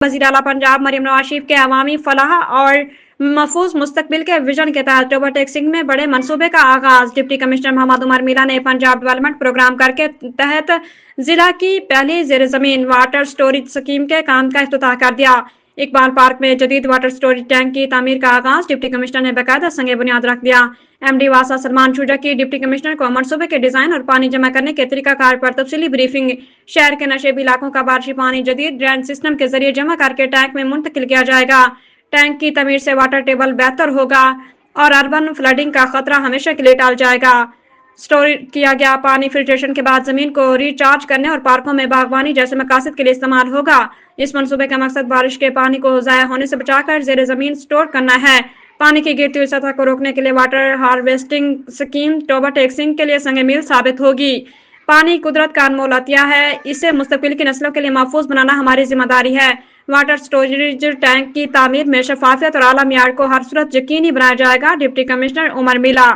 वज़ीर आला पंजाब मरियम नवाज शरीफ के अवामी फलाह और महफूज मुस्तकबिल के विजन के तहत टोबर टैक्सिंग में बड़े मंसूबे का आगाज। डिप्टी कमिश्नर मोहम्मद उमर मीला ने पंजाब डेवलपमेंट प्रोग्राम के तहत जिला की पहली जेर जमीन वाटर स्टोरेज स्कीम के काम का इफ्तिताह कर दिया। इकबाल पार्क में जदीद वाटर स्टोरेज टैंक की तामीर का आगाज डिप्टी कमिश्नर ने बाकायदा संगे बुनियाद रख दिया। एमडी वासा सलमान शुजा की डिप्टी कमिश्नर को मनसूबे के डिजाइन और पानी जमा करने के तरीकाकार पर तफसीली ब्रीफिंग। शहर के नशेबी इलाकों का बारिशी पानी जदीद ड्रेन सिस्टम के जरिए जमा करके टैंक में मुंतकिल किया जाएगा। टैंक की तमीर से वाटर टेबल बेहतर होगा और अर्बन फ्लडिंग का खतरा हमेशा के लिए टाल जाएगा। स्टोर किया गया पानी फिल्ट्रेशन के बाद जमीन को रिचार्ज करने और पार्कों में बागवानी जैसे मकासद के लिए इस्तेमाल होगा। इस मंसूबे का मकसद बारिश के पानी को जाया होने से बचाकर जेर जमीन स्टोर करना है। पानी की गिरती हुई सतह को रोकने के लिए वाटर हार्वेस्टिंग स्कीम टोबर टैक्सिंग के लिए संग मील साबित होगी। पानी कुदरत का अनमोल अतिया है, इसे मुस्तकबिल की नस्लों के लिए महफूज बनाना हमारी जिम्मेदारी है। वाटर स्टोरेज टैंक की तामीर में शफाफियत और आला मियार को हर सूरत यकीनी बनाया जाएगा। डिप्टी कमिश्नर उमर मिला।